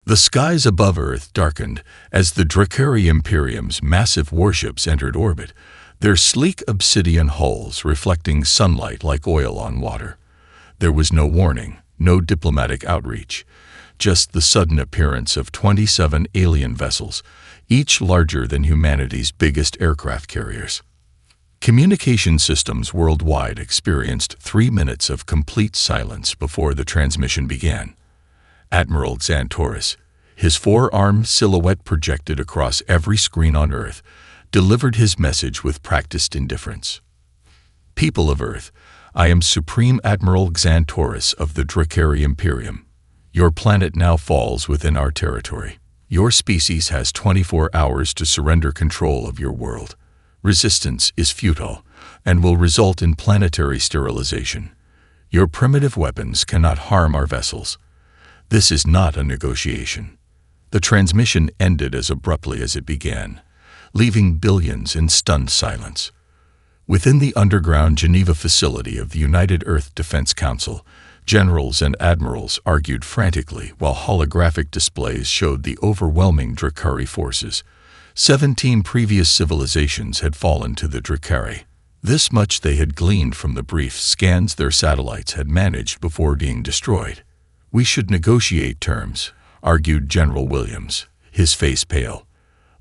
The skies above Earth darkened as the Dracari Imperium's massive warships entered orbit, their sleek obsidian hulls reflecting sunlight like oil on water. There was no warning, no diplomatic outreach, just the sudden appearance of 27 alien vessels, each larger than humanity's biggest aircraft carriers. Communication systems worldwide experienced 3 minutes of complete silence before the transmission began. Admiral Xantoris, his four-armed silhouette projected across every screen on Earth, delivered his message with practiced indifference. People of Earth, I am Supreme Admiral Xantoris of the Dracari Imperium. Your planet now falls within our territory. Your species has 24 hours to surrender control of your world. Resistance is futile and will result in planetary sterilization. Your primitive weapons cannot harm our vessels. This is not a negotiation. The transmission ended as abruptly as it began, leaving billions in stunned silence. Within the underground Geneva facility of the United Earth Defense Council, generals and admirals argued frantically while holographic displays showed the overwhelming Dracari forces. 17 previous civilizations had fallen to the Dracari. This much they had gleaned from the brief scans their satellites had managed before being destroyed. We should negotiate terms, argued General Williams, his face pale.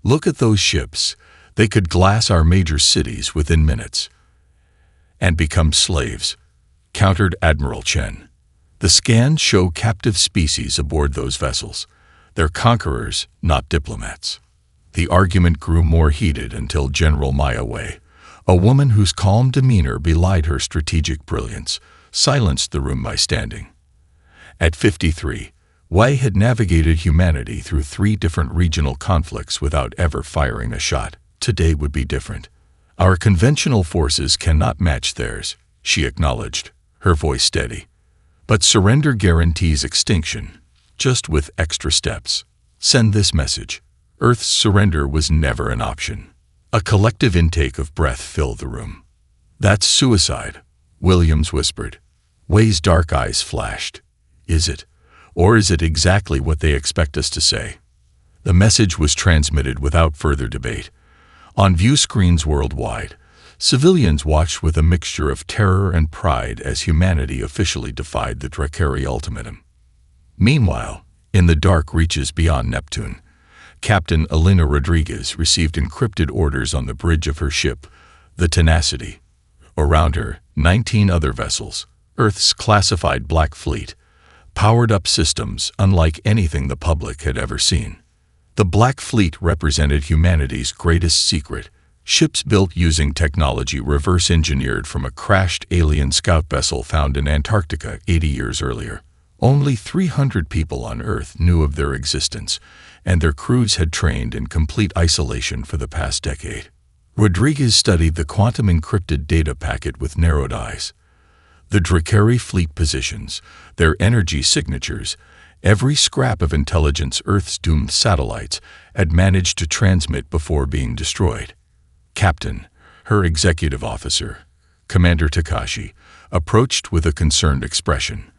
Look at those ships. They could glass our major cities within minutes. And become slaves, countered Admiral Chen. The scans show captive species aboard those vessels. They're conquerors, not diplomats. The argument grew more heated until General Maya Wei, a woman whose calm demeanor belied her strategic brilliance, silenced the room by standing. At 53, Wei had navigated humanity through 3 different regional conflicts without ever firing a shot. Today would be different. Our conventional forces cannot match theirs, she acknowledged, her voice steady. But surrender guarantees extinction, just with extra steps. Send this message. Earth's surrender was never an option. A collective intake of breath filled the room. That's suicide, Williams whispered. Wei's dark eyes flashed. Is it? Or is it exactly what they expect us to say? The message was transmitted without further debate. On view screens worldwide, civilians watched with a mixture of terror and pride as humanity officially defied the Dracari ultimatum. Meanwhile, in the dark reaches beyond Neptune, Captain Elena Rodriguez received encrypted orders on the bridge of her ship, the Tenacity. Around her, 19 other vessels, Earth's classified Black Fleet, powered-up systems unlike anything the public had ever seen. The Black Fleet represented humanity's greatest secret, ships built using technology reverse-engineered from a crashed alien scout vessel found in Antarctica 80 years earlier. Only 300 people on Earth knew of their existence, and their crews had trained in complete isolation for the past decade. Rodriguez studied the quantum-encrypted data packet with narrowed eyes. The Dracari fleet positions, their energy signatures, every scrap of intelligence Earth's doomed satellites had managed to transmit before being destroyed. Captain, her executive officer, Commander Takashi, approached with a concerned expression.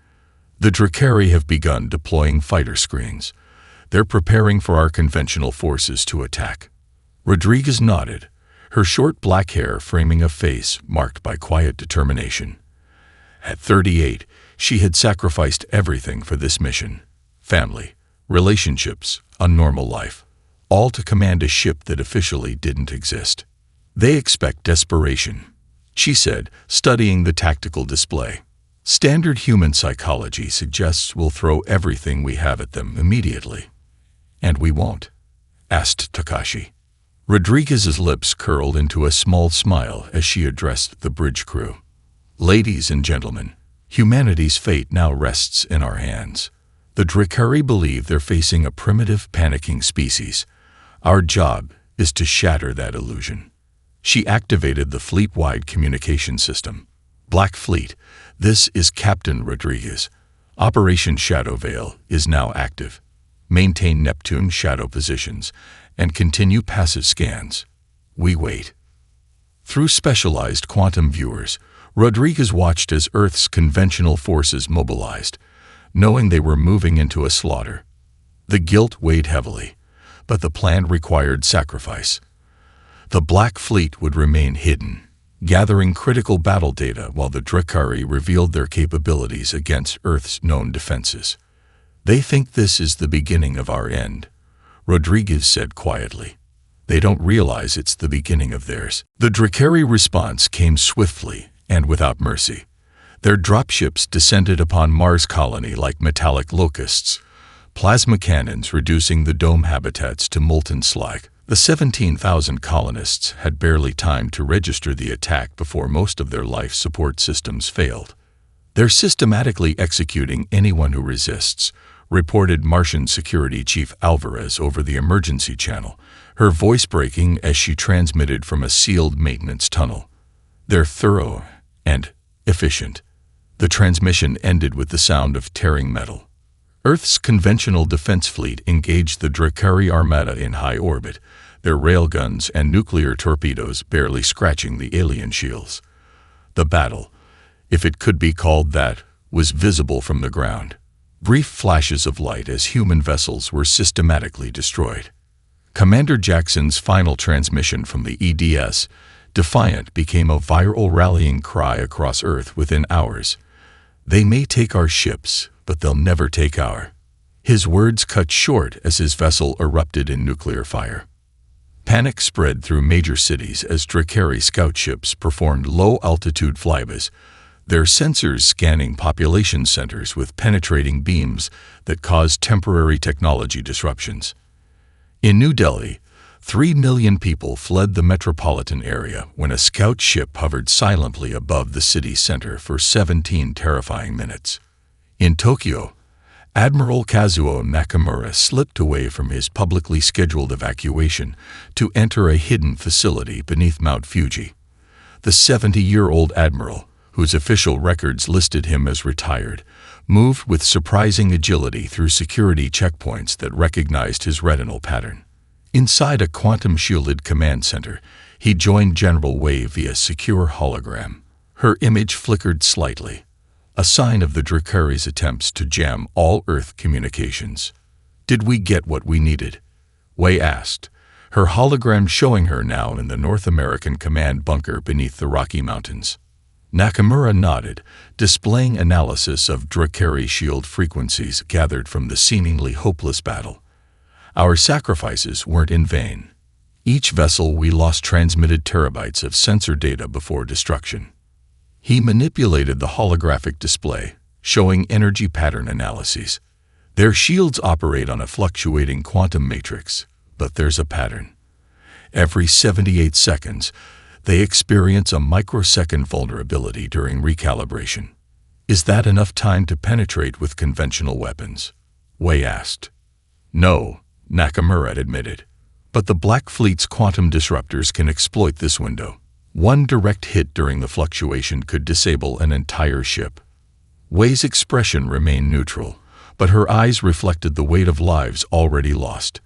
The Dracari have begun deploying fighter screens. They're preparing for our conventional forces to attack. Rodriguez nodded, her short black hair framing a face marked by quiet determination. At 38, she had sacrificed everything for this mission. Family, relationships, a normal life, all to command a ship that officially didn't exist. They expect desperation, she said, studying the tactical display. Standard human psychology suggests we'll throw everything we have at them immediately. And we won't? Asked Takashi. Rodriguez's lips curled into a small smile as she addressed the bridge crew. Ladies and gentlemen, humanity's fate now rests in our hands. The Dracari believe they're facing a primitive, panicking species. Our job is to shatter that illusion. She activated the fleet-wide communication system. Black Fleet, this is Captain Rodriguez. Operation Shadow Veil is now active. Maintain Neptune shadow positions and continue passive scans. We wait. Through specialized quantum viewers, Rodriguez watched as Earth's conventional forces mobilized, knowing they were moving into a slaughter. The guilt weighed heavily, but the plan required sacrifice. The Black Fleet would remain hidden, gathering critical battle data while the Drakari revealed their capabilities against Earth's known defenses. "They think this is the beginning of our end," Rodriguez said quietly. "They don't realize it's the beginning of theirs." The Drakari response came swiftly and without mercy. Their dropships descended upon Mars' colony like metallic locusts, plasma cannons reducing the dome habitats to molten slag. The 17,000 colonists had barely time to register the attack before most of their life support systems failed. "They're systematically executing anyone who resists," reported Martian Security Chief Alvarez over the emergency channel, her voice breaking as she transmitted from a sealed maintenance tunnel. "They're thorough and efficient." The transmission ended with the sound of tearing metal. Earth's conventional defense fleet engaged the Drakari Armada in high orbit, their railguns and nuclear torpedoes barely scratching the alien shields. The battle, if it could be called that, was visible from the ground. Brief flashes of light as human vessels were systematically destroyed. Commander Jackson's final transmission from the EDS, Defiant, became a viral rallying cry across Earth within hours. "They may take our ships, but they'll never take our." His words cut short as his vessel erupted in nuclear fire. Panic spread through major cities as Drakari scout ships performed low-altitude flybys, their sensors scanning population centers with penetrating beams that caused temporary technology disruptions. In New Delhi, 3 million people fled the metropolitan area when a scout ship hovered silently above the city center for 17 terrifying minutes. In Tokyo, Admiral Kazuo Nakamura slipped away from his publicly scheduled evacuation to enter a hidden facility beneath Mount Fuji. The 70-year-old admiral, whose official records listed him as retired, moved with surprising agility through security checkpoints that recognized his retinal pattern. Inside a quantum-shielded command center, he joined General Wei via secure hologram. Her image flickered slightly, a sign of the Drakari's attempts to jam all Earth communications. "Did we get what we needed?" Wei asked, her hologram showing her now in the North American command bunker beneath the Rocky Mountains. Nakamura nodded, displaying analysis of Drakari shield frequencies gathered from the seemingly hopeless battle. "Our sacrifices weren't in vain. Each vessel we lost transmitted terabytes of sensor data before destruction." He manipulated the holographic display, showing energy pattern analyses. "Their shields operate on a fluctuating quantum matrix, but there's a pattern. Every 78 seconds, they experience a microsecond vulnerability during recalibration." "Is that enough time to penetrate with conventional weapons?" Wei asked. "No," Nakamura admitted, "but the Black Fleet's quantum disruptors can exploit this window. One direct hit during the fluctuation could disable an entire ship." Wei's expression remained neutral, but her eyes reflected the weight of lives already lost.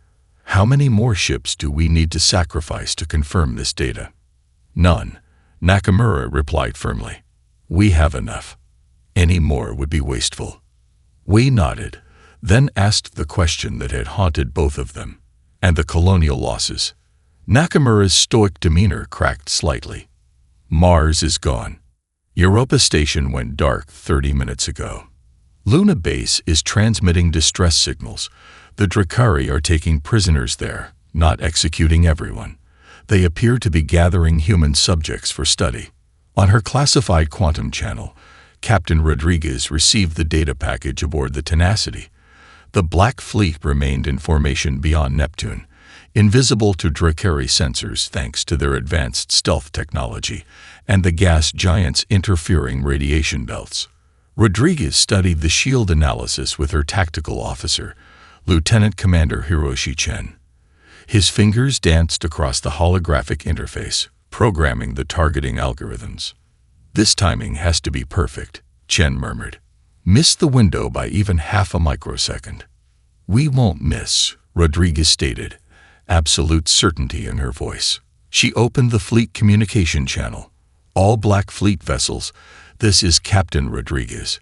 "How many more ships do we need to sacrifice to confirm this data?" "None," Nakamura replied firmly. "We have enough. Any more would be wasteful." Wei nodded, then asked the question that had haunted both of them. "And the colonial losses?" Nakamura's stoic demeanor cracked slightly. "Mars is gone. Europa Station went dark 30 minutes ago. Luna Base is transmitting distress signals. The Drakari are taking prisoners there, not executing everyone. They appear to be gathering human subjects for study." On her classified quantum channel, Captain Rodriguez received the data package aboard the Tenacity. The Black Fleet remained in formation beyond Neptune, invisible to Drakari sensors thanks to their advanced stealth technology and the gas giants' interfering radiation belts. Rodriguez studied the shield analysis with her tactical officer, Lieutenant Commander Hiroshi Chen. His fingers danced across the holographic interface, programming the targeting algorithms. "This timing has to be perfect," Chen murmured. "Miss the window by even half a microsecond." "We won't miss," Rodriguez stated, absolute certainty in her voice. She opened the fleet communication channel. "All Black Fleet vessels, this is Captain Rodriguez.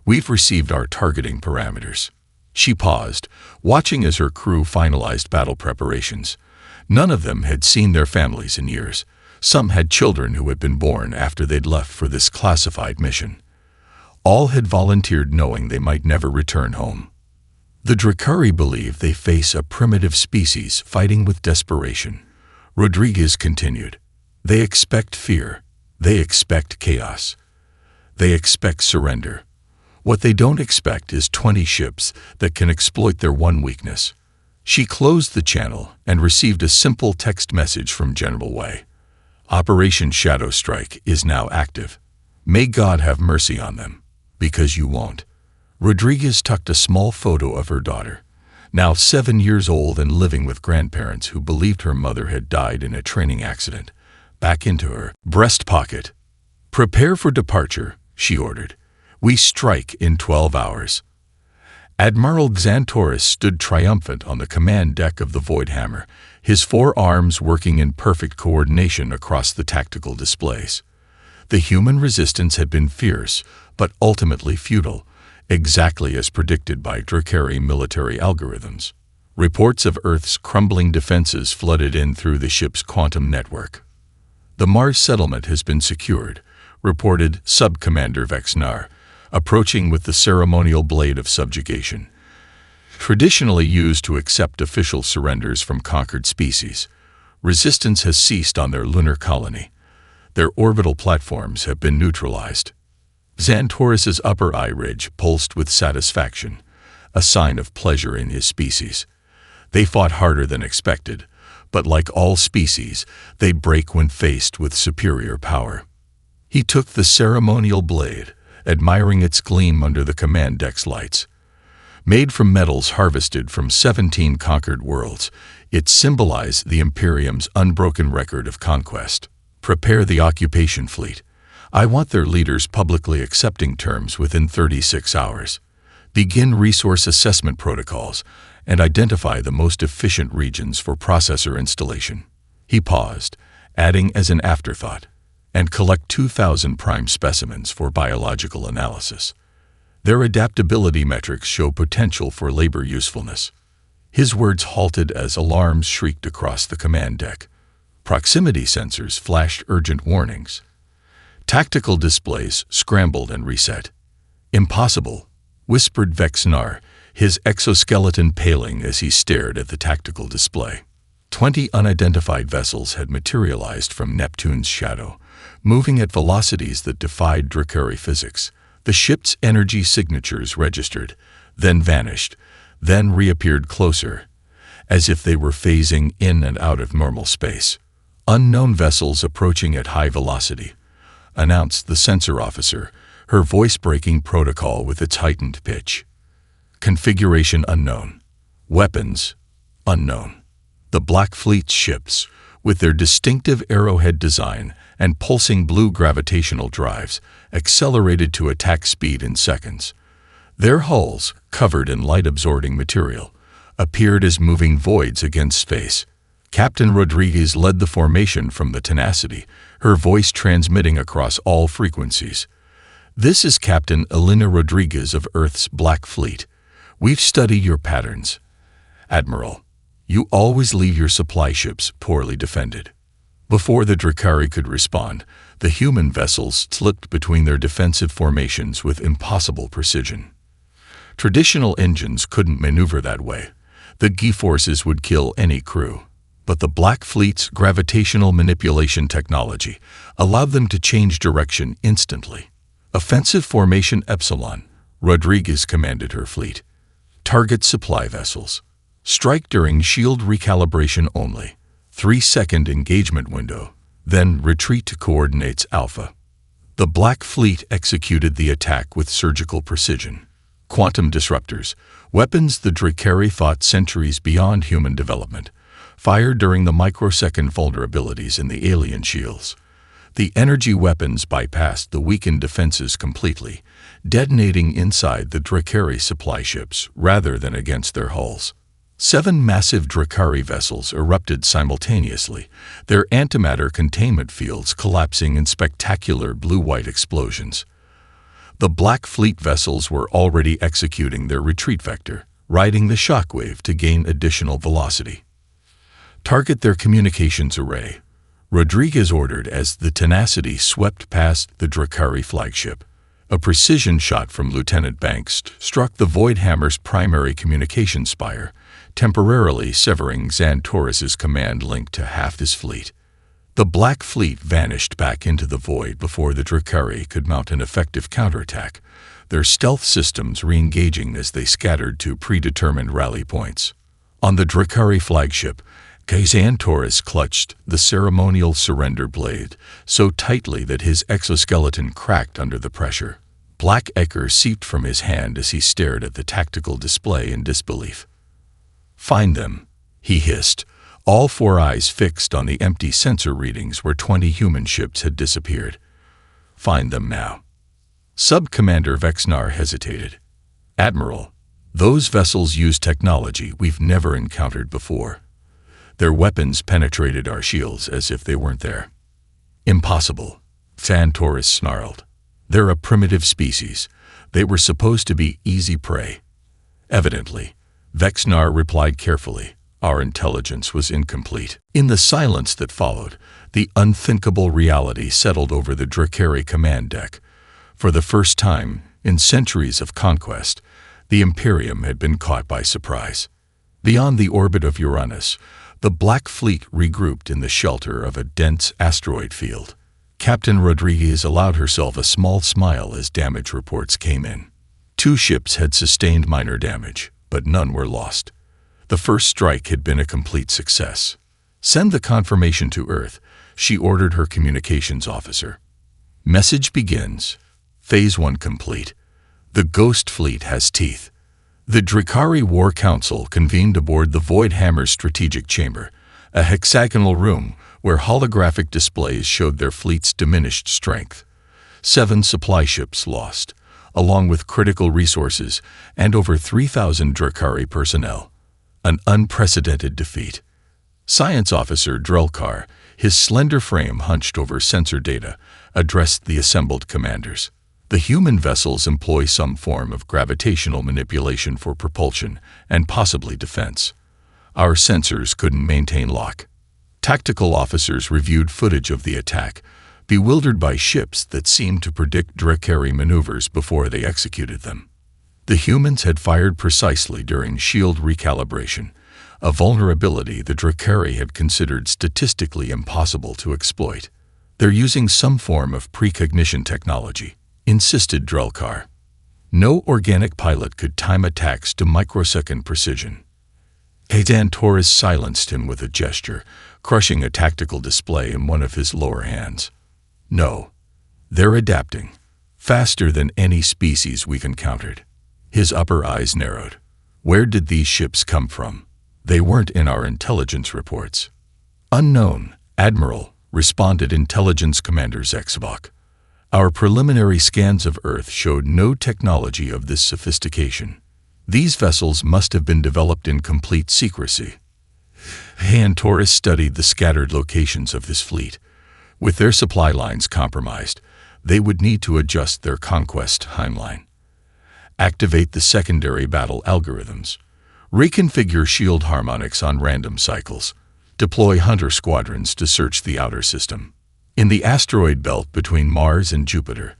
We've received our targeting parameters. She paused, watching as her crew finalized battle preparations. None of them had seen their families in years. Some had children who had been born after they'd left for this classified mission. All had volunteered knowing they might never return home. The Drakari believe they face a primitive species fighting with desperation. Rodriguez continued. They expect fear. They expect chaos. They expect surrender. What they don't expect is 20 ships that can exploit their one weakness. She closed the channel and received a simple text message from General Wei. Operation Shadow Strike is now active. May God have mercy on them, because you won't. Rodriguez tucked a small photo of her daughter, now 7 years old and living with grandparents who believed her mother had died in a training accident, back into her breast pocket. Prepare for departure, she ordered. We strike in 12 hours. Admiral Xantoris stood triumphant on the command deck of the Voidhammer, his 4 arms working in perfect coordination across the tactical displays. The human resistance had been fierce, but ultimately futile, exactly as predicted by Drakari military algorithms. Reports of Earth's crumbling defenses flooded in through the ship's quantum network. The Mars settlement has been secured, reported Sub-Commander Vexnar, approaching with the ceremonial blade of subjugation. Traditionally used to accept official surrenders from conquered species, resistance has ceased on their lunar colony. Their orbital platforms have been neutralized. Xantoris's upper eye ridge pulsed with satisfaction, a sign of pleasure in his species. They fought harder than expected, but like all species, they break when faced with superior power. He took the ceremonial blade, admiring its gleam under the command deck's lights. Made from metals harvested from 17 conquered worlds, it symbolized the Imperium's unbroken record of conquest. Prepare the occupation fleet. I want their leaders publicly accepting terms within 36 hours. Begin resource assessment protocols and identify the most efficient regions for processor installation. He paused, adding as an afterthought, and collect 2,000 prime specimens for biological analysis. Their adaptability metrics show potential for labor usefulness. His words halted as alarms shrieked across the command deck. Proximity sensors flashed urgent warnings. Tactical displays scrambled and reset. Impossible, whispered Vexnar, his exoskeleton paling as he stared at the tactical display. 20 unidentified vessels had materialized from Neptune's shadow, moving at velocities that defied Drakari physics. The ship's energy signatures registered, then vanished, then reappeared closer, as if they were phasing in and out of normal space. Unknown vessels approaching at high velocity, announced the sensor officer, her voice breaking protocol with its heightened pitch. Configuration unknown. Weapons unknown. The Black Fleet's ships, with their distinctive arrowhead design and pulsing blue gravitational drives, accelerated to attack speed in seconds. Their hulls, covered in light-absorbing material, appeared as moving voids against space. Captain Rodriguez led the formation from the Tenacity, her voice transmitting across all frequencies. This is Captain Elena Rodriguez of Earth's Black Fleet. We've studied your patterns. Admiral, you always leave your supply ships poorly defended. Before the Drakari could respond, the human vessels slipped between their defensive formations with impossible precision. Traditional engines couldn't maneuver that way. The G-forces would kill any crew. But the Black Fleet's gravitational manipulation technology allowed them to change direction instantly. Offensive Formation Epsilon, Rodriguez commanded her fleet. Target supply vessels. Strike during shield recalibration only. 3-second engagement window, then retreat to coordinates Alpha. The Black Fleet executed the attack with surgical precision. Quantum disruptors, weapons the Drakari thought centuries beyond human development, fired during the microsecond vulnerabilities in the alien shields. The energy weapons bypassed the weakened defenses completely, detonating inside the Drakari supply ships rather than against their hulls. 7 massive Drakari vessels erupted simultaneously, their antimatter containment fields collapsing in spectacular blue-white explosions. The Black Fleet vessels were already executing their retreat vector, riding the shockwave to gain additional velocity. Target their communications array, Rodriguez ordered as the Tenacity swept past the Drakari flagship. A precision shot from Lieutenant Banks struck the Voidhammer's primary communication spire, temporarily severing Xantorus's command link to half his fleet. The Black Fleet vanished back into the void before the Drakari could mount an effective counterattack, their stealth systems re-engaging as they scattered to predetermined rally points. On the Drakari flagship, Xantorus clutched the ceremonial surrender blade so tightly that his exoskeleton cracked under the pressure. Black ichor seeped from his hand as he stared at the tactical display in disbelief. "Find them," he hissed, all four eyes fixed on the empty sensor readings where 20 human ships had disappeared. "Find them now." Sub-Commander Vexnar hesitated. "Admiral, those vessels use technology we've never encountered before. Their weapons penetrated our shields as if they weren't there." "Impossible," Xantorus snarled. "They're a primitive species. They were supposed to be easy prey." "Evidently," Vexnar replied carefully. "Our intelligence was incomplete." In the silence that followed, the unthinkable reality settled over the Drakari command deck. For the first time in centuries of conquest, the Imperium had been caught by surprise. Beyond the orbit of Uranus, the Black Fleet regrouped in the shelter of a dense asteroid field. Captain Rodriguez allowed herself a small smile as damage reports came in. 2 ships had sustained minor damage, but none were lost. The first strike had been a complete success. "Send the confirmation to Earth," she ordered her communications officer. "Message begins. Phase 1 complete. The Ghost Fleet has teeth." The Drakari War Council convened aboard the Voidhammer's strategic chamber, a hexagonal room where holographic displays showed their fleet's diminished strength. 7 supply ships lost, along with critical resources and over 3,000 Drakari personnel. An unprecedented defeat. Science Officer Drelkar, his slender frame hunched over sensor data, addressed the assembled commanders. "The human vessels employ some form of gravitational manipulation for propulsion and possibly defense. Our sensors couldn't maintain lock." Tactical officers reviewed footage of the attack, bewildered by ships that seemed to predict Drakari maneuvers before they executed them. The humans had fired precisely during shield recalibration, a vulnerability the Drakari had considered statistically impossible to exploit. "They're using some form of precognition technology," insisted Drelkar. "No organic pilot could time attacks to microsecond precision." Xantorus silenced him with a gesture, crushing a tactical display in one of his lower hands. "No, they're adapting, faster than any species we've encountered." His upper eyes narrowed. "Where did these ships come from? They weren't in our intelligence reports." "Unknown, Admiral," responded Intelligence Commander Zexvok. "Our preliminary scans of Earth showed no technology of this sophistication. These vessels must have been developed in complete secrecy." Xantorus studied the scattered locations of his fleet. With their supply lines compromised, they would need to adjust their conquest timeline. Activate the secondary battle algorithms. Reconfigure shield harmonics on random cycles. Deploy hunter squadrons to search the outer system. In the asteroid belt between Mars and Jupiter,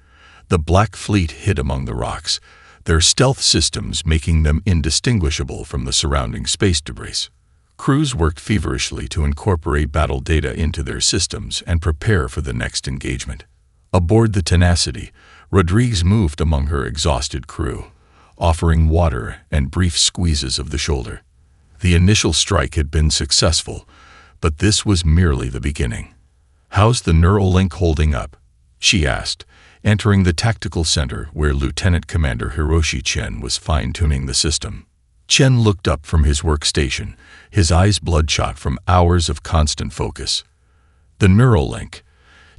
the Black Fleet hid among the rocks, their stealth systems making them indistinguishable from the surrounding space debris. Crews worked feverishly to incorporate battle data into their systems and prepare for the next engagement. Aboard the Tenacity, Rodriguez moved among her exhausted crew, offering water and brief squeezes of the shoulder. The initial strike had been successful, but this was merely the beginning. "How's the neural link holding up?" she asked, entering the tactical center where Lieutenant Commander Hiroshi Chen was fine-tuning the system. Chen looked up from his workstation, his eyes bloodshot from hours of constant focus. The neural link,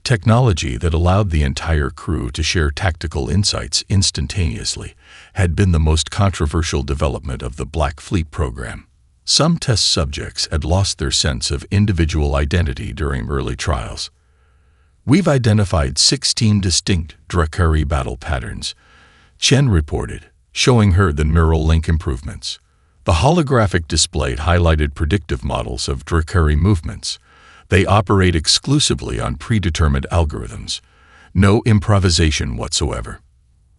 technology that allowed the entire crew to share tactical insights instantaneously, had been the most controversial development of the Black Fleet program. Some test subjects had lost their sense of individual identity during early trials. "We've identified 16 distinct Drakari battle patterns," Chen reported, showing her the neural link improvements. The holographic display highlighted predictive models of Drakari movements. They operate exclusively on predetermined algorithms. No improvisation whatsoever.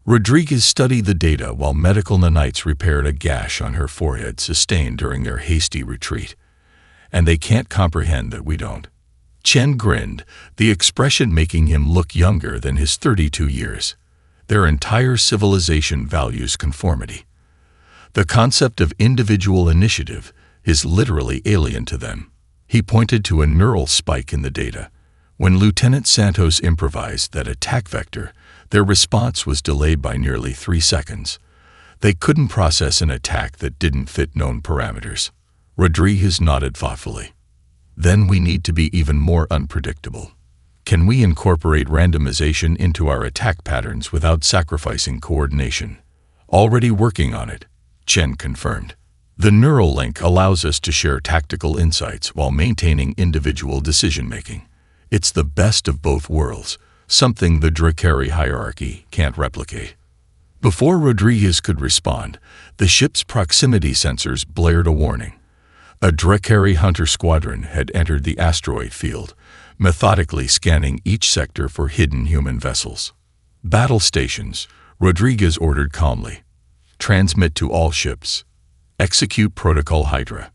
Rodriguez studied the data while medical nanites repaired a gash on her forehead sustained during their hasty retreat. And they can't comprehend that we don't. Chen grinned, the expression making him look younger than his 32 years. Their entire civilization values conformity. The concept of individual initiative is literally alien to them. He pointed to a neural spike in the data. When Lieutenant Santos improvised that attack vector, their response was delayed by nearly 3 seconds. They couldn't process an attack that didn't fit known parameters. Rodriguez nodded thoughtfully. Then we need to be even more unpredictable. Can we incorporate randomization into our attack patterns without sacrificing coordination? Already working on it, Chen confirmed. The neural link allows us to share tactical insights while maintaining individual decision-making. It's the best of both worlds, something the Drakari hierarchy can't replicate. Before Rodriguez could respond, the ship's proximity sensors blared a warning. A Drakari hunter squadron had entered the asteroid field, methodically scanning each sector for hidden human vessels. Battle stations, Rodriguez ordered calmly. Transmit to all ships. Execute Protocol Hydra.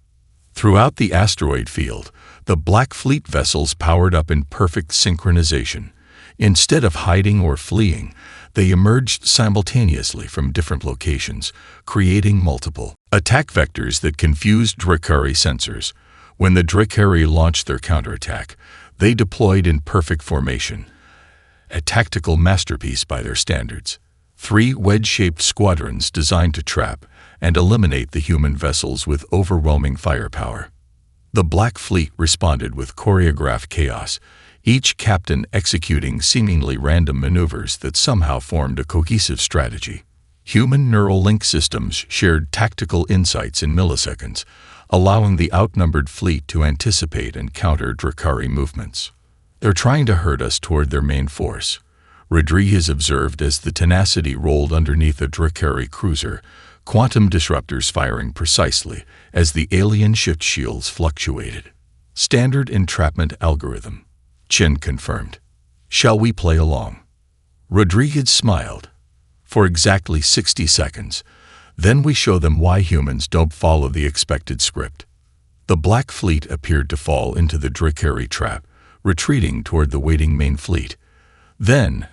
Throughout the asteroid field, the Black Fleet vessels powered up in perfect synchronization. Instead of hiding or fleeing, they emerged simultaneously from different locations, creating multiple attack vectors that confused Drakari sensors. When the Drakari launched their counterattack, they deployed in perfect formation. A tactical masterpiece by their standards. 3 wedge-shaped squadrons designed to trap and eliminate the human vessels with overwhelming firepower. The Black Fleet responded with choreographed chaos, each captain executing seemingly random maneuvers that somehow formed a cohesive strategy. Human neural link systems shared tactical insights in milliseconds, allowing the outnumbered fleet to anticipate and counter Drakari movements. They're trying to herd us toward their main force, Rodriguez observed as the tenacity rolled underneath a Drakari cruiser, quantum disruptors firing precisely as the alien shift shields fluctuated. Standard entrapment algorithm, Chen confirmed. Shall we play along? Rodriguez smiled. For exactly 60 seconds, then we show them why humans don't follow the expected script. The Black Fleet appeared to fall into the Drakari trap, retreating toward the waiting main fleet. Then,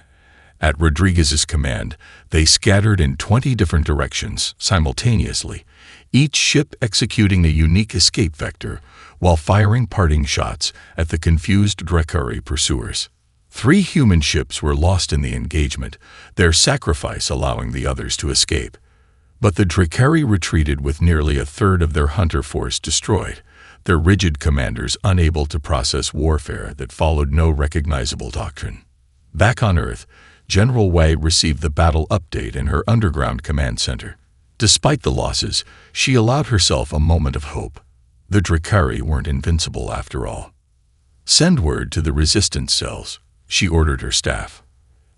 at Rodriguez's command, they scattered in 20 different directions simultaneously, each ship executing a unique escape vector while firing parting shots at the confused Drakari pursuers. 3 human ships were lost in the engagement, their sacrifice allowing the others to escape. But the Drakari retreated with nearly a third of their hunter force destroyed, their rigid commanders unable to process warfare that followed no recognizable doctrine. Back on Earth, General Wei received the battle update in her underground command center. Despite the losses, she allowed herself a moment of hope. The Drakari weren't invincible after all. Send word to the resistance cells, she ordered her staff.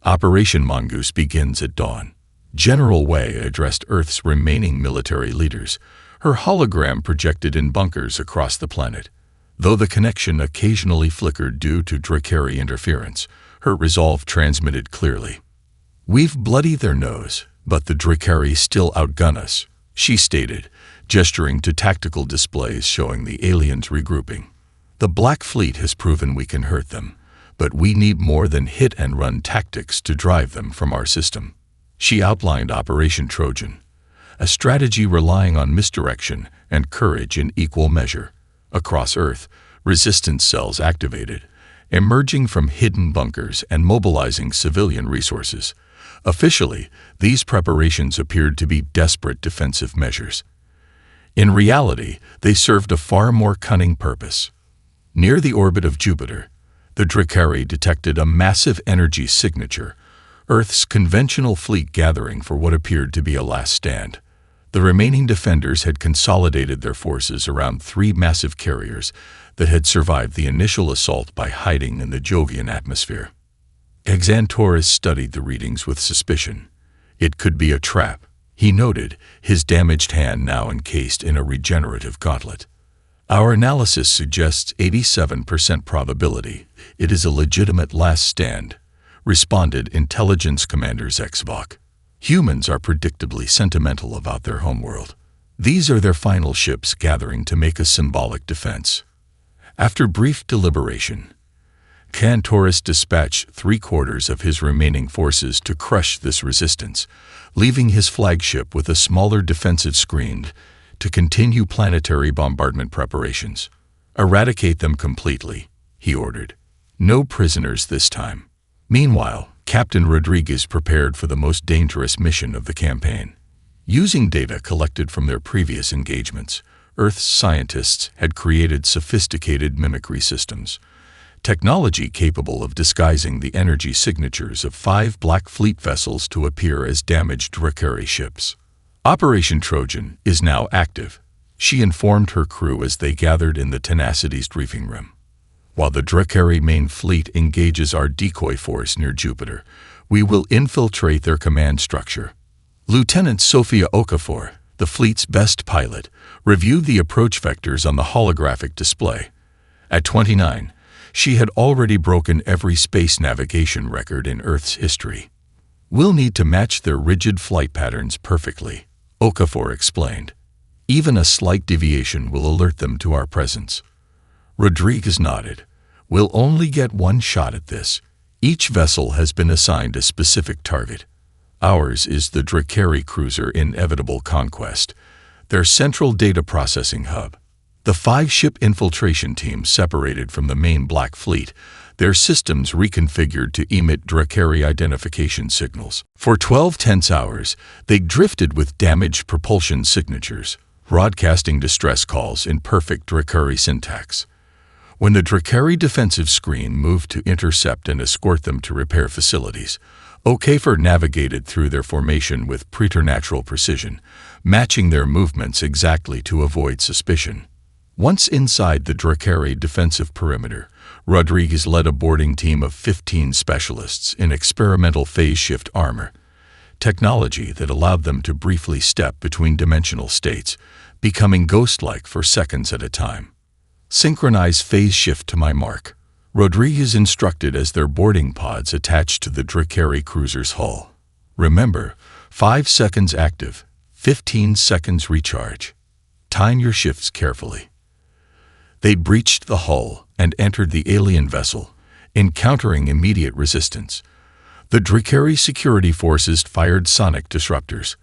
Operation Mongoose begins at dawn. General Wei addressed Earth's remaining military leaders, her hologram projected in bunkers across the planet. Though the connection occasionally flickered due to Drakari interference, her resolve transmitted clearly. We've bloodied their nose, but the Drakari still outgun us, she stated, gesturing to tactical displays showing the aliens regrouping. The Black Fleet has proven we can hurt them, but we need more than hit-and-run tactics to drive them from our system. She outlined Operation Trojan, a strategy relying on misdirection and courage in equal measure. Across Earth, resistance cells activated, emerging from hidden bunkers and mobilizing civilian resources. Officially, these preparations appeared to be desperate defensive measures. In reality, they served a far more cunning purpose. Near the orbit of Jupiter, the Drakari detected a massive energy signature, Earth's conventional fleet gathering for what appeared to be a last stand. The remaining defenders had consolidated their forces around 3 massive carriers that had survived the initial assault by hiding in the Jovian atmosphere. Exantoris studied the readings with suspicion. It could be a trap, he noted, his damaged hand now encased in a regenerative gauntlet. Our analysis suggests 87% probability. It is a legitimate last stand, responded Intelligence Commander's XVOC. Humans are predictably sentimental about their homeworld. These are their final ships gathering to make a symbolic defense. After brief deliberation, Cantorus dispatched 3/4 of his remaining forces to crush this resistance, leaving his flagship with a smaller defensive screen to continue planetary bombardment preparations. Eradicate them completely, he ordered. No prisoners this time. Meanwhile, Captain Rodriguez prepared for the most dangerous mission of the campaign. Using data collected from their previous engagements, Earth's scientists had created sophisticated mimicry systems, technology capable of disguising the energy signatures of 5 Black Fleet vessels to appear as damaged Drakari ships. Operation Trojan is now active, she informed her crew as they gathered in the Tenacity's briefing room. While the Drakari main fleet engages our decoy force near Jupiter, we will infiltrate their command structure. Lieutenant Sophia Okafor, the fleet's best pilot, reviewed the approach vectors on the holographic display. At 29, she had already broken every space navigation record in Earth's history. We'll need to match their rigid flight patterns perfectly, Okafor explained. Even a slight deviation will alert them to our presence. Rodriguez nodded. We'll only get one shot at this. Each vessel has been assigned a specific target. Ours is the Drakari cruiser Inevitable Conquest, their central data processing hub. The 5-ship infiltration team separated from the main Black Fleet, their systems reconfigured to emit Drakari identification signals. For 12 tense hours, they drifted with damaged propulsion signatures, broadcasting distress calls in perfect Drakari syntax. When the Drakari defensive screen moved to intercept and escort them to repair facilities, Okafor navigated through their formation with preternatural precision, matching their movements exactly to avoid suspicion. Once inside the Drakari defensive perimeter, Rodriguez led a boarding team of 15 specialists in experimental phase shift armor, technology that allowed them to briefly step between dimensional states, becoming ghost-like for seconds at a time. Synchronize phase shift to my mark, Rodriguez instructed as their boarding pods attached to the Drakari cruiser's hull. Remember, 5 seconds active, 15 seconds recharge. Time your shifts carefully. They breached the hull and entered the alien vessel, encountering immediate resistance. The Drakari security forces fired sonic disruptors,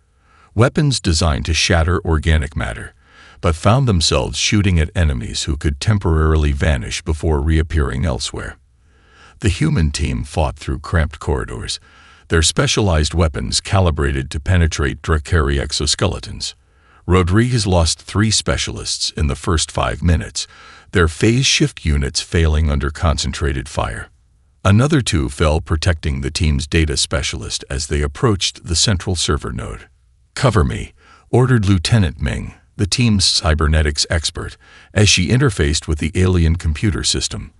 weapons designed to shatter organic matter, but found themselves shooting at enemies who could temporarily vanish before reappearing elsewhere. The human team fought through cramped corridors, their specialized weapons calibrated to penetrate Drakari exoskeletons. Rodriguez lost 3 specialists in the first 5 minutes, their phase shift units failing under concentrated fire. Another 2 fell protecting the team's data specialist as they approached the central server node. Cover me, ordered Lieutenant Ming, the team's cybernetics expert, as she interfaced with the alien computer system.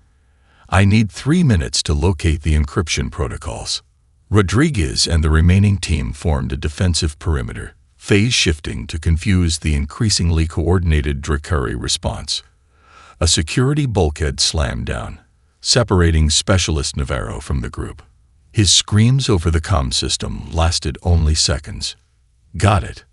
I need 3 minutes to locate the encryption protocols. Rodriguez and the remaining team formed a defensive perimeter, phase shifting to confuse the increasingly coordinated Drakari response. A security bulkhead slammed down, separating Specialist Navarro from the group. His screams over the comm system lasted only seconds. Got it,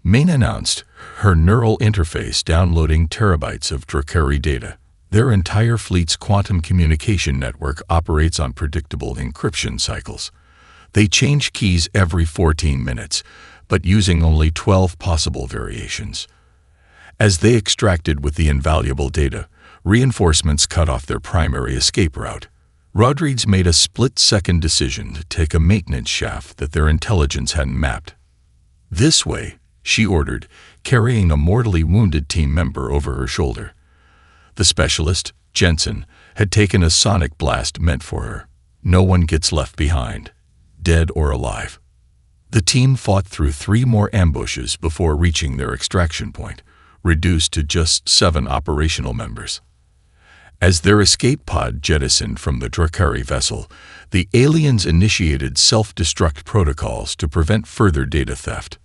Main announced, her neural interface downloading terabytes of Drakari data. Their entire fleet's quantum communication network operates on predictable encryption cycles. They change keys every 14 minutes, but using only 12 possible variations. As they extracted with the invaluable data, reinforcements cut off their primary escape route. Rodriguez made a split-second decision to take a maintenance shaft that their intelligence hadn't mapped. This way, she ordered, carrying a mortally wounded team member over her shoulder. The specialist, Jensen, had taken a sonic blast meant for her. No one gets left behind, dead or alive. The team fought through 3 more ambushes before reaching their extraction point, reduced to just 7 operational members. As their escape pod jettisoned from the Drakari vessel, the aliens initiated self-destruct protocols to prevent further data theft.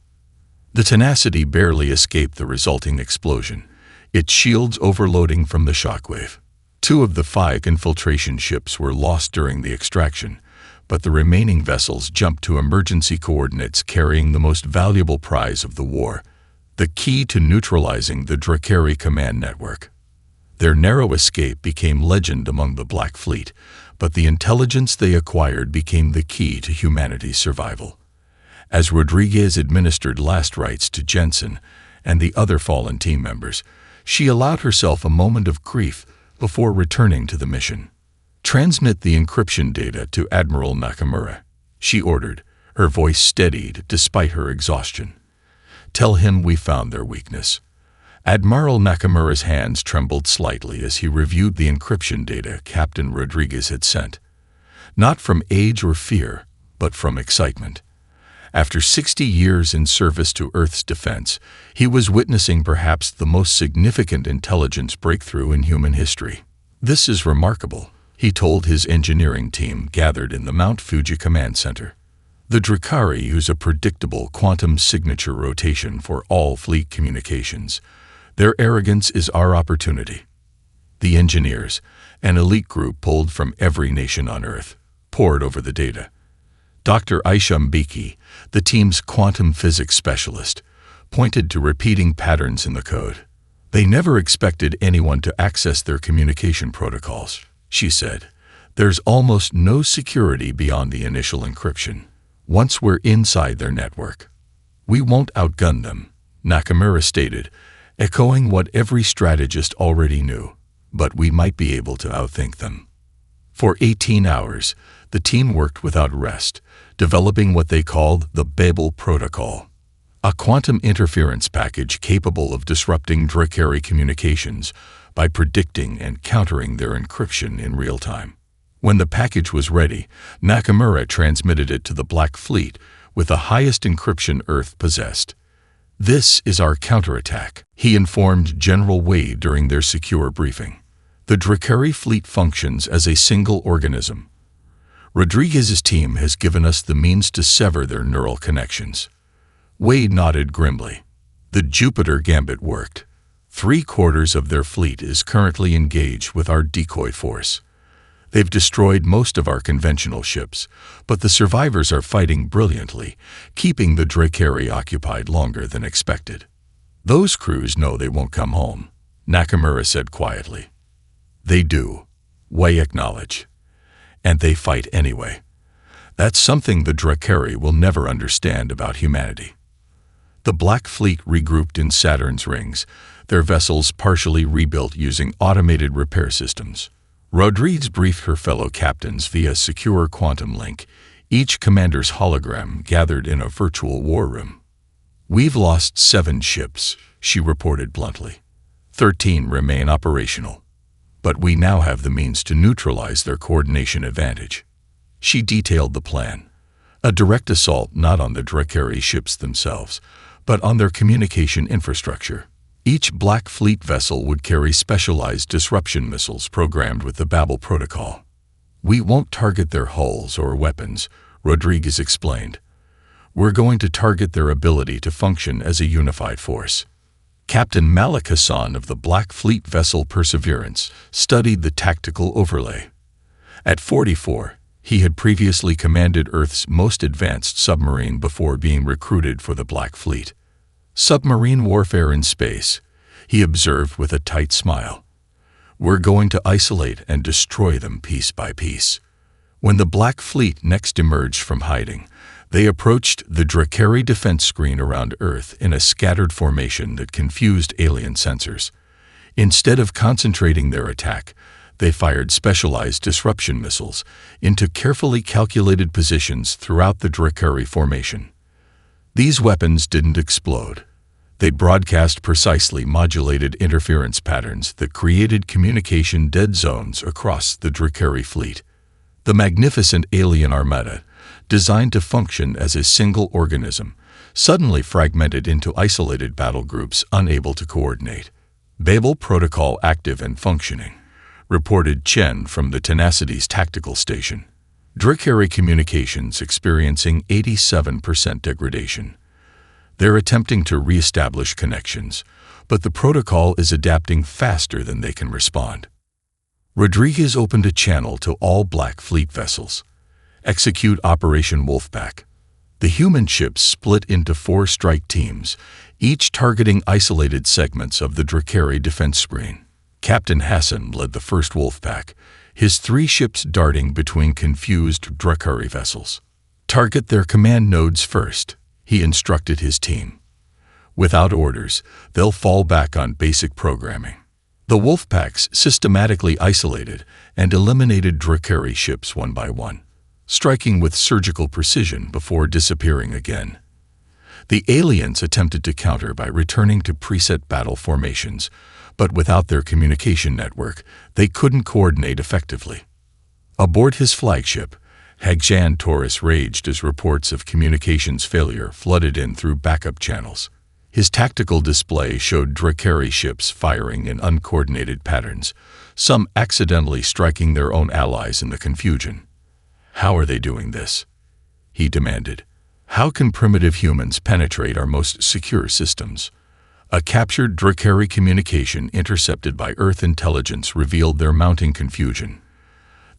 The Tenacity barely escaped the resulting explosion, its shields overloading from the shockwave. 2 of the 5 infiltration ships were lost during the extraction, but the remaining vessels jumped to emergency coordinates carrying the most valuable prize of the war, the key to neutralizing the Drakari command network. Their narrow escape became legend among the Black Fleet, but the intelligence they acquired became the key to humanity's survival. As Rodriguez administered last rites to Jensen and the other fallen team members, she allowed herself a moment of grief before returning to the mission. "Transmit the encryption data to Admiral Nakamura," she ordered, her voice steadied despite her exhaustion. "Tell him we found their weakness." Admiral Nakamura's hands trembled slightly as he reviewed the encryption data Captain Rodriguez had sent. Not from age or fear, but from excitement. After 60 years in service to Earth's defense, he was witnessing perhaps the most significant intelligence breakthrough in human history. "This is remarkable," he told his engineering team gathered in the Mount Fuji Command Center. "The Drakari use a predictable quantum signature rotation for all fleet communications. Their arrogance is our opportunity." The engineers, an elite group pulled from every nation on Earth, pored over the data. Dr. Aisha Mbeki, the team's quantum physics specialist, pointed to repeating patterns in the code. "They never expected anyone to access their communication protocols," she said. "There's almost no security beyond the initial encryption. Once we're inside their network, we won't outgun them," Nakamura stated, echoing what every strategist already knew, "but we might be able to outthink them." For 18 hours, the team worked without rest, developing what they called the Babel Protocol, a quantum interference package capable of disrupting Drakari communications by predicting and countering their encryption in real time. When the package was ready, Nakamura transmitted it to the Black Fleet with the highest encryption Earth possessed. "This is our counterattack," he informed General Wade during their secure briefing. "The Drakari fleet functions as a single organism. Rodriguez's team has given us the means to sever their neural connections." Wade nodded grimly. "The Jupiter Gambit worked. 3/4 of their fleet is currently engaged with our decoy force. They've destroyed most of our conventional ships, but the survivors are fighting brilliantly, keeping the Drakari occupied longer than expected. Those crews know they won't come home," Nakamura said quietly. "They do," Wei acknowledged. "And they fight anyway. That's something the Drakari will never understand about humanity." The Black Fleet regrouped in Saturn's rings, their vessels partially rebuilt using automated repair systems. Rodriguez briefed her fellow captains via secure quantum link, each commander's hologram gathered in a virtual war room. "We've lost 7 ships," she reported bluntly. 13 remain operational. But we now have the means to neutralize their coordination advantage. She detailed the plan. A direct assault not on the Drakari ships themselves, but on their communication infrastructure. Each Black Fleet vessel would carry specialized disruption missiles programmed with the Babel Protocol. "We won't target their hulls or weapons," Rodriguez explained. "We're going to target their ability to function as a unified force." Captain Malik Hassan of the Black Fleet vessel Perseverance studied the tactical overlay. At 44, he had previously commanded Earth's most advanced submarine before being recruited for the Black Fleet. "Submarine warfare in space," he observed with a tight smile. "We're going to isolate and destroy them piece by piece." When the Black Fleet next emerged from hiding, they approached the Drakari defense screen around Earth in a scattered formation that confused alien sensors. Instead of concentrating their attack, they fired specialized disruption missiles into carefully calculated positions throughout the Drakari formation. These weapons didn't explode. They broadcast precisely modulated interference patterns that created communication dead zones across the Drakari fleet. The magnificent alien armada, designed to function as a single organism, suddenly fragmented into isolated battle groups unable to coordinate. "Babel Protocol active and functioning," reported Chen from the Tenacity's tactical station. "Drakari communications experiencing 87% degradation." They're attempting to re-establish connections, but the protocol is adapting faster than they can respond. Rodriguez opened a channel to all Black Fleet vessels. Execute Operation Wolfpack. The human ships split into 4 strike teams, each targeting isolated segments of the Drakari defense screen. Captain Hassan led the first Wolfpack, his 3 ships darting between confused Drakari vessels. Target their command nodes first, he instructed his team. Without orders, they'll fall back on basic programming. The Wolfpacks systematically isolated and eliminated Drakari ships one by one, striking with surgical precision before disappearing again. The aliens attempted to counter by returning to preset battle formations, but without their communication network, they couldn't coordinate effectively. Aboard his flagship, Hagjan Taurus raged as reports of communications failure flooded in through backup channels. His tactical display showed Drakari ships firing in uncoordinated patterns, some accidentally striking their own allies in the confusion. "How are they doing this?" he demanded. "How can primitive humans penetrate our most secure systems?" A captured Drakari communication intercepted by Earth intelligence revealed their mounting confusion.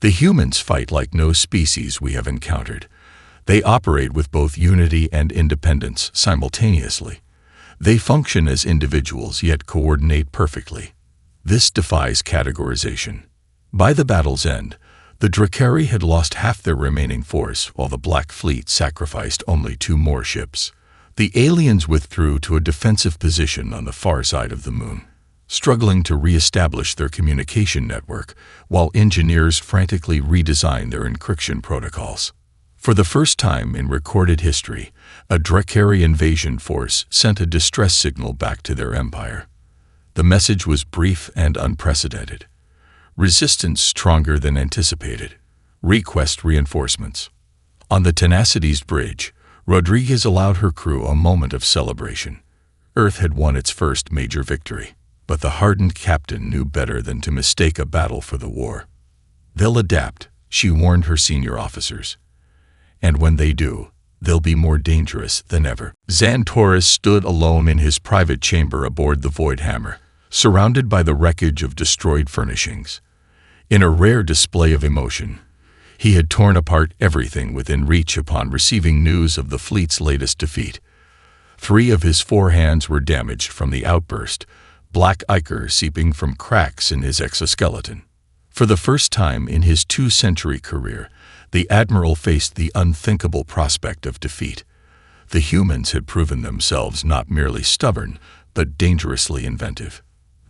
"The humans fight like no species we have encountered. They operate with both unity and independence simultaneously. They function as individuals yet coordinate perfectly. This defies categorization." By the battle's end, the Drakari had lost half their remaining force while the Black Fleet sacrificed only 2 more ships. The aliens withdrew to a defensive position on the far side of the moon, struggling to re-establish their communication network while engineers frantically redesigned their encryption protocols. For the first time in recorded history, a Drakari invasion force sent a distress signal back to their empire. The message was brief and unprecedented. Resistance stronger than anticipated. Request reinforcements. On the Tenacity's bridge, Rodriguez allowed her crew a moment of celebration. Earth had won its first major victory, but the hardened captain knew better than to mistake a battle for the war. "They'll adapt," she warned her senior officers. "And when they do, they'll be more dangerous than ever." Xantaurus stood alone in his private chamber aboard the Voidhammer, surrounded by the wreckage of destroyed furnishings. In a rare display of emotion, he had torn apart everything within reach upon receiving news of the fleet's latest defeat. 3 of his 4 hands were damaged from the outburst, black ichor seeping from cracks in his exoskeleton. For the first time in his 2-century career, the Admiral faced the unthinkable prospect of defeat. The humans had proven themselves not merely stubborn, but dangerously inventive.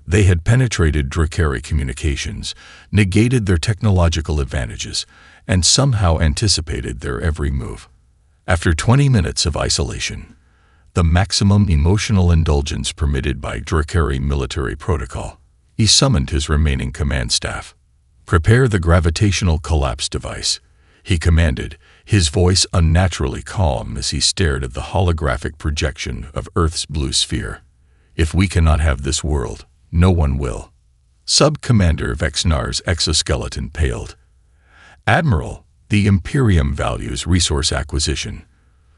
They had penetrated Drakari communications, negated their technological advantages, and somehow anticipated their every move. After 20 minutes of isolation, the maximum emotional indulgence permitted by Drakari military protocol, he summoned his remaining command staff. "Prepare the gravitational collapse device," he commanded, his voice unnaturally calm as he stared at the holographic projection of Earth's blue sphere. "If we cannot have this world, no one will." Sub-Commander Vexnar's exoskeleton paled. "Admiral, the Imperium values resource acquisition.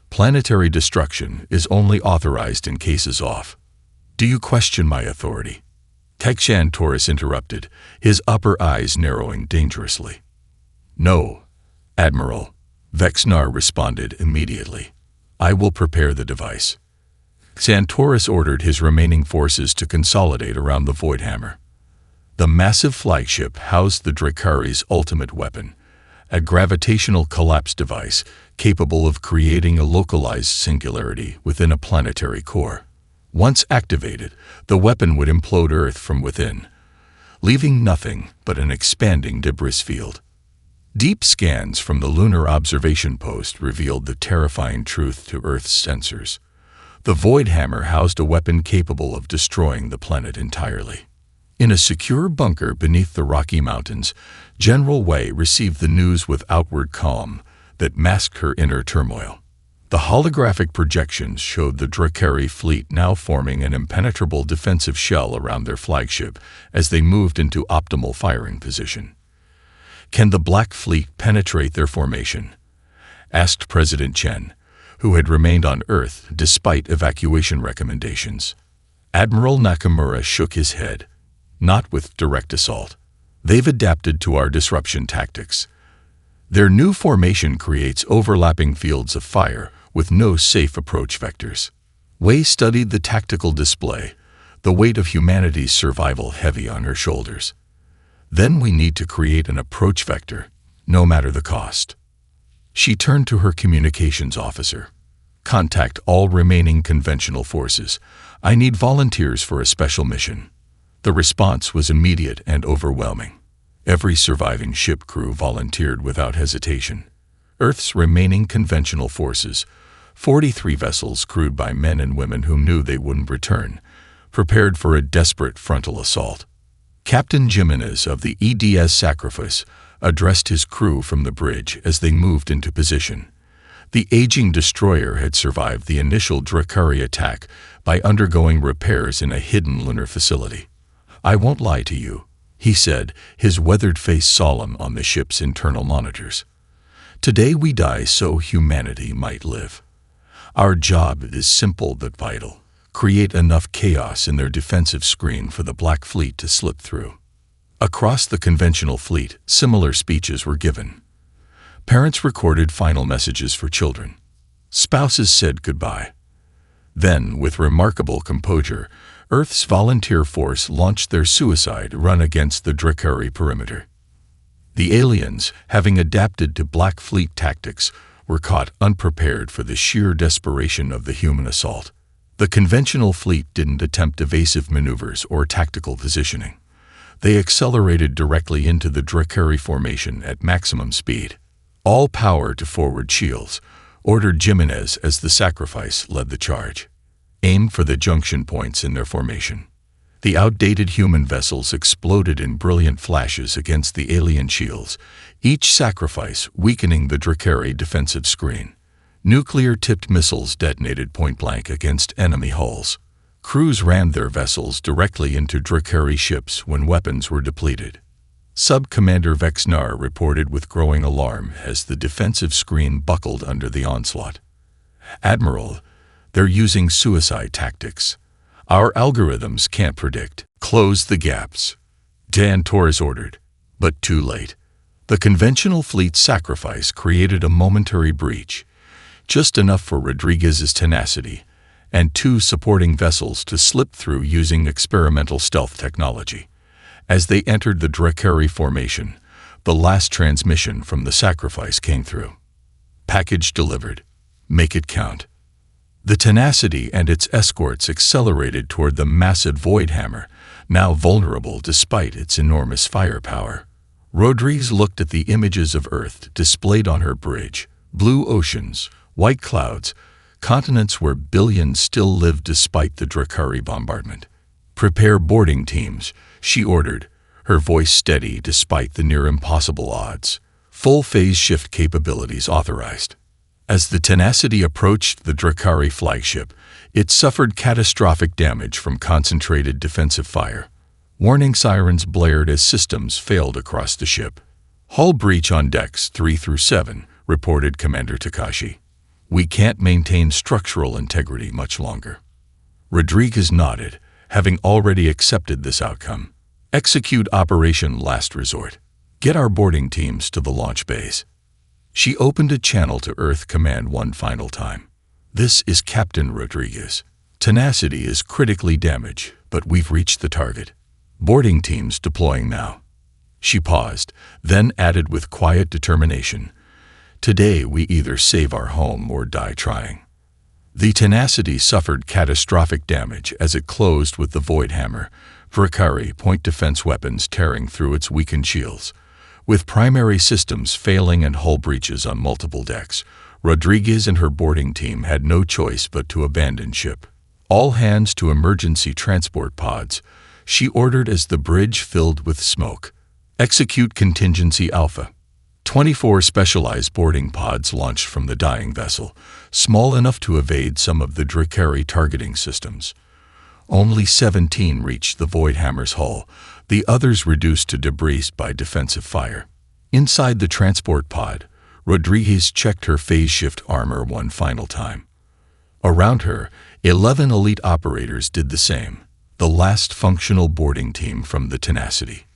Planetary destruction is only authorized in cases off. Do you question my authority?" Hagjan Taurus interrupted, his upper eyes narrowing dangerously. "No, Admiral," Vexnar responded immediately. "I will prepare the device." Xantaurus ordered his remaining forces to consolidate around the Voidhammer. The massive flagship housed the Drakari's ultimate weapon, a gravitational collapse device capable of creating a localized singularity within a planetary core. Once activated, the weapon would implode Earth from within, leaving nothing but an expanding debris field. Deep scans from the lunar observation post revealed the terrifying truth to Earth's sensors. The Voidhammer housed a weapon capable of destroying the planet entirely. In a secure bunker beneath the Rocky Mountains, General Wei received the news with outward calm that masked her inner turmoil. The holographic projections showed the Drakari fleet now forming an impenetrable defensive shell around their flagship as they moved into optimal firing position. "Can the Black Fleet penetrate their formation?" asked President Chen, who had remained on Earth despite evacuation recommendations. Admiral Nakamura shook his head. Not with direct assault. They've adapted to our disruption tactics. Their new formation creates overlapping fields of fire with no safe approach vectors. Wei studied the tactical display, the weight of humanity's survival heavy on her shoulders. Then we need to create an approach vector, no matter the cost. She turned to her communications officer. Contact all remaining conventional forces. I need volunteers for a special mission. The response was immediate and overwhelming. Every surviving ship crew volunteered without hesitation. Earth's remaining conventional forces, 43 vessels crewed by men and women who knew they wouldn't return, prepared for a desperate frontal assault. Captain Jimenez of the EDS Sacrifice addressed his crew from the bridge as they moved into position. The aging destroyer had survived the initial Drakari attack by undergoing repairs in a hidden lunar facility. I won't lie to you, he said, his weathered face solemn on the ship's internal monitors. Today we die so humanity might live. Our job is simple but vital. Create enough chaos in their defensive screen for the Black Fleet to slip through. Across the conventional fleet, similar speeches were given. Parents recorded final messages for children. Spouses said goodbye. Then, with remarkable composure, Earth's volunteer force launched their suicide run against the Drakari perimeter. The aliens, having adapted to Black Fleet tactics, were caught unprepared for the sheer desperation of the human assault. The conventional fleet didn't attempt evasive maneuvers or tactical positioning. They accelerated directly into the Drakari formation at maximum speed. All power to forward shields, ordered Jimenez as the Sacrifice led the charge. Aim for the junction points in their formation. The outdated human vessels exploded in brilliant flashes against the alien shields, each Sacrifice weakening the Drakari defensive screen. Nuclear-tipped missiles detonated point-blank against enemy hulls. Crews rammed their vessels directly into Drakari ships when weapons were depleted. Sub-Commander Vexnar reported with growing alarm as the defensive screen buckled under the onslaught. Admiral, they're using suicide tactics. Our algorithms can't predict. Close the gaps. Dan Torres ordered, but too late. The conventional fleet Sacrifice created a momentary breach, just enough for Rodriguez's tenacity, and 2 supporting vessels to slip through using experimental stealth technology. As they entered the Drakari formation, the last transmission from the Sacrifice came through. Package delivered. Make it count. The tenacity and its escorts accelerated toward the massive Void Hammer, now vulnerable despite its enormous firepower. Rodriguez looked at the images of Earth displayed on her bridge. Blue oceans, white clouds, continents where billions still lived despite the Drakari bombardment. Prepare boarding teams, she ordered, her voice steady despite the near-impossible odds. Full phase shift capabilities authorized. As the Tenacity approached the Drakari flagship, it suffered catastrophic damage from concentrated defensive fire. Warning sirens blared as systems failed across the ship. Hull breach on decks 3 through 7, reported Commander Takashi. We can't maintain structural integrity much longer. Rodriguez nodded, having already accepted this outcome. Execute Operation Last Resort. Get our boarding teams to the launch bays. She opened a channel to Earth Command one final time. This is Captain Rodriguez. Tenacity is critically damaged, but we've reached the target. Boarding teams deploying now. She paused, then added with quiet determination. Today we either save our home or die trying. The Tenacity suffered catastrophic damage as it closed with the Void Hammer, Drakari point defense weapons tearing through its weakened shields. With primary systems failing and hull breaches on multiple decks, Rodriguez and her boarding team had no choice but to abandon ship. All hands to emergency transport pods, she ordered as the bridge filled with smoke. Execute Contingency Alpha. 24 specialized boarding pods launched from the dying vessel, small enough to evade some of the Drakari targeting systems. Only 17 reached the Void Hammer's hull, the others reduced to debris by defensive fire. Inside the transport pod, Rodriguez checked her phase shift armor one final time. Around her, 11 elite operators did the same, the last functional boarding team from the Tenacity.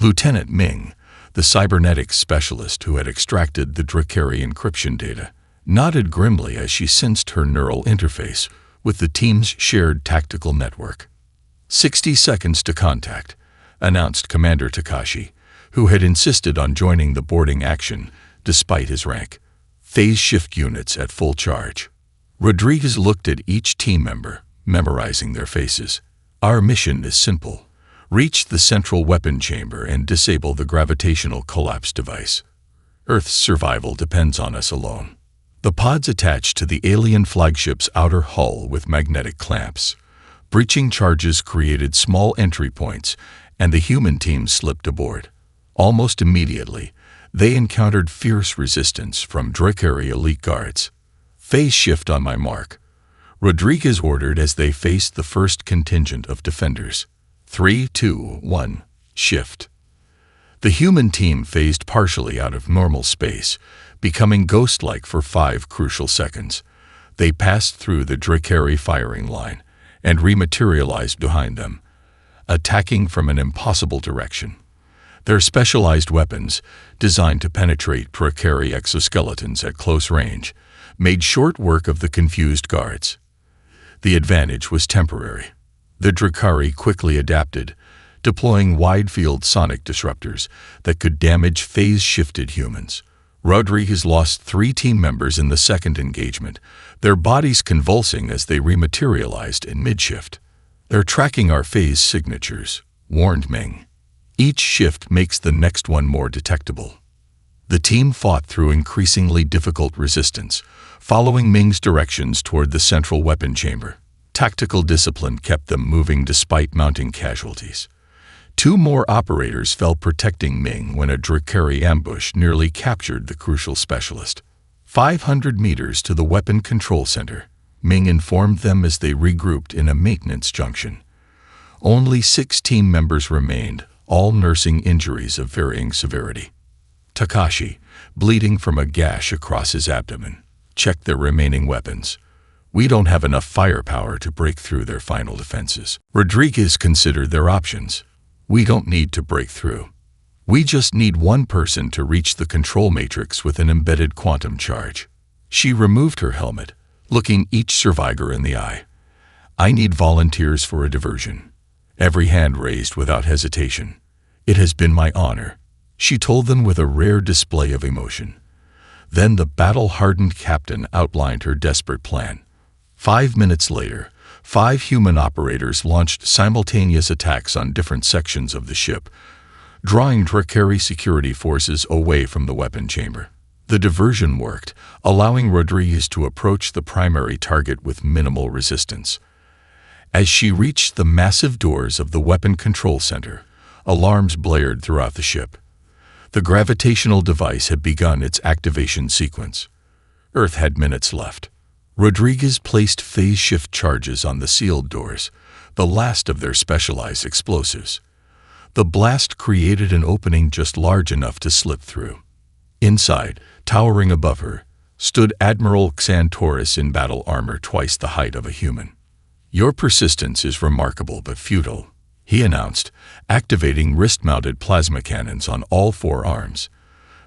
Lieutenant Ming, the cybernetics specialist who had extracted the Dracari encryption data, nodded grimly as she sensed her neural interface with the team's shared tactical network. 60 seconds to contact, announced Commander Takashi, who had insisted on joining the boarding action despite his rank. Phase shift units at full charge. Rodriguez looked at each team member, memorizing their faces. Our mission is simple. Reach the central weapon chamber and disable the gravitational collapse device. Earth's survival depends on us alone. The pods attached to the alien flagship's outer hull with magnetic clamps. Breaching charges created small entry points, and the human team slipped aboard. Almost immediately, they encountered fierce resistance from Dracari elite guards. Phase shift on my mark, Rodriguez ordered as they faced the first contingent of defenders. 3, 2, 1, shift. The human team phased partially out of normal space, becoming ghost-like for 5 crucial seconds. They passed through the Dracari firing line and rematerialized behind them, attacking from an impossible direction. Their specialized weapons, designed to penetrate Dracari exoskeletons at close range, made short work of the confused guards. The advantage was temporary. The Dracari quickly adapted, deploying wide-field sonic disruptors that could damage phase-shifted humans. Rodriguez lost 3 team members in the second engagement, their bodies convulsing as they rematerialized in mid-shift. They're tracking our phase signatures, warned Ming. Each shift makes the next one more detectable. The team fought through increasingly difficult resistance, following Ming's directions toward the central weapon chamber. Tactical discipline kept them moving despite mounting casualties. 2 more operators fell protecting Ming when a Dracari ambush nearly captured the crucial specialist. 500 meters to the weapon control center, Ming informed them as they regrouped in a maintenance junction. Only 6 team members remained, all nursing injuries of varying severity. Takashi, bleeding from a gash across his abdomen, checked their remaining weapons. We don't have enough firepower to break through their final defenses. Rodriguez considered their options. We don't need to break through. We just need one person to reach the control matrix with an embedded quantum charge. She removed her helmet, looking each survivor in the eye. I need volunteers for a diversion. Every hand raised without hesitation. It has been my honor, she told them with a rare display of emotion. Then the battle-hardened captain outlined her desperate plan. 5 minutes later, 5 human operators launched simultaneous attacks on different sections of the ship, drawing Dracari security forces away from the weapon chamber. The diversion worked, allowing Rodriguez to approach the primary target with minimal resistance. As she reached the massive doors of the weapon control center, alarms blared throughout the ship. The gravitational device had begun its activation sequence. Earth had minutes left. Rodriguez placed phase shift charges on the sealed doors, the last of their specialized explosives. The blast created an opening just large enough to slip through. Inside, towering above her, stood Admiral Xantoris in battle armor twice the height of a human. Your persistence is remarkable but futile, he announced, activating wrist-mounted plasma cannons on all 4 arms.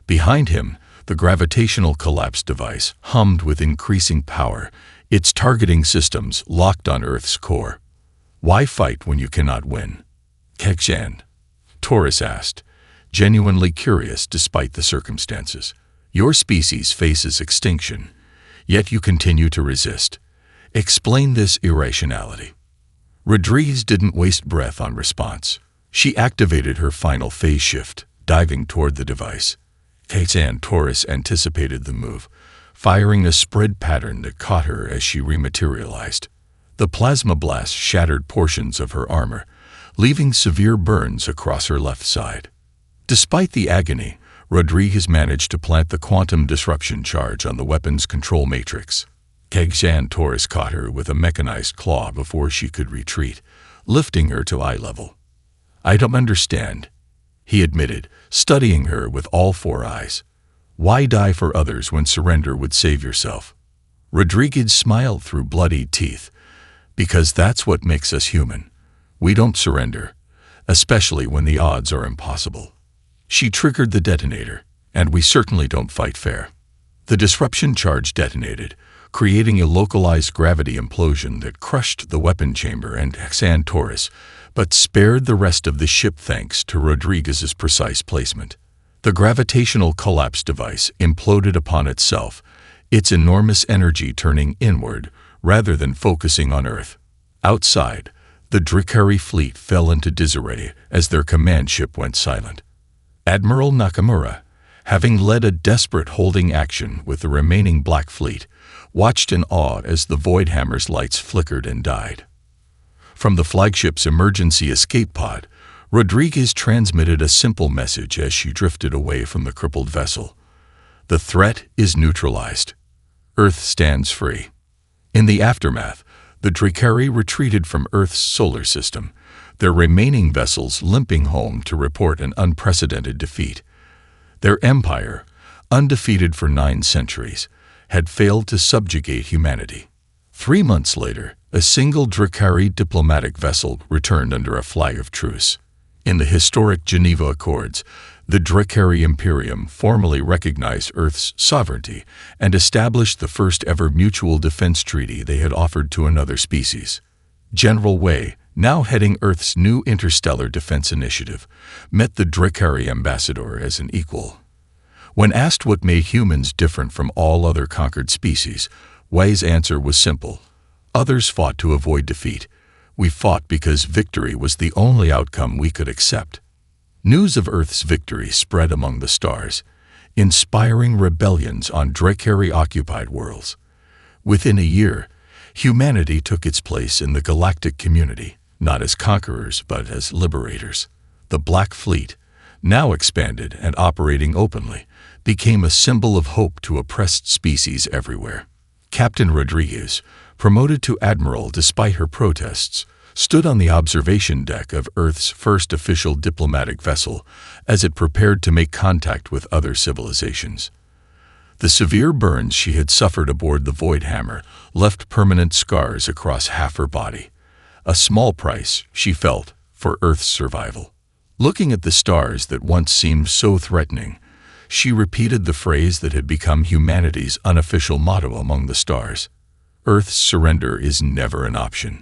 Behind him, the gravitational collapse device hummed with increasing power, its targeting systems locked on Earth's core. Why fight when you cannot win? Kexan, Taurus asked, genuinely curious despite the circumstances. Your species faces extinction, yet you continue to resist. Explain this irrationality. Rodriguez didn't waste breath on response. She activated her final phase shift, diving toward the device. Xantoris anticipated the move, firing a spread pattern that caught her as she rematerialized. The plasma blast shattered portions of her armor, leaving severe burns across her left side. Despite the agony, Rodriguez managed to plant the quantum disruption charge on the weapon's control matrix. Xantoris caught her with a mechanized claw before she could retreat, lifting her to eye level. I don't understand, he admitted, studying her with all 4 eyes. Why die for others when surrender would save yourself? Rodriguez smiled through bloody teeth. Because that's what makes us human. We don't surrender, especially when the odds are impossible. She triggered the detonator, and we certainly don't fight fair. The disruption charge detonated, creating a localized gravity implosion that crushed the weapon chamber and Hexan Taurus, but spared the rest of the ship thanks to Rodriguez's precise placement. The gravitational collapse device imploded upon itself, its enormous energy turning inward rather than focusing on Earth. Outside, the Dracari fleet fell into disarray as their command ship went silent. Admiral Nakamura, having led a desperate holding action with the remaining Black Fleet, watched in awe as the Voidhammer's lights flickered and died. From the flagship's emergency escape pod, Rodriguez transmitted a simple message as she drifted away from the crippled vessel. The threat is neutralized. Earth stands free. In the aftermath, the Dracari retreated from Earth's solar system, their remaining vessels limping home to report an unprecedented defeat. Their empire, undefeated for 9 centuries, had failed to subjugate humanity. 3 months later, a single Dracari diplomatic vessel returned under a flag of truce. In the historic Geneva Accords, the Dracari Imperium formally recognized Earth's sovereignty and established the first-ever mutual defense treaty they had offered to another species. General Wei, now heading Earth's new interstellar defense initiative, met the Dracari ambassador as an equal. When asked what made humans different from all other conquered species, Wei's answer was simple. Others fought to avoid defeat. We fought because victory was the only outcome we could accept. News of Earth's victory spread among the stars, inspiring rebellions on Dracari-occupied worlds. Within a year, humanity took its place in the galactic community, not as conquerors but as liberators. The Black Fleet, now expanded and operating openly, became a symbol of hope to oppressed species everywhere. Captain Rodriguez, promoted to admiral despite her protests, stood on the observation deck of Earth's first official diplomatic vessel as it prepared to make contact with other civilizations. The severe burns she had suffered aboard the Voidhammer left permanent scars across half her body, a small price, she felt, for Earth's survival. Looking at the stars that once seemed so threatening, she repeated the phrase that had become humanity's unofficial motto among the stars. Earth's surrender is never an option.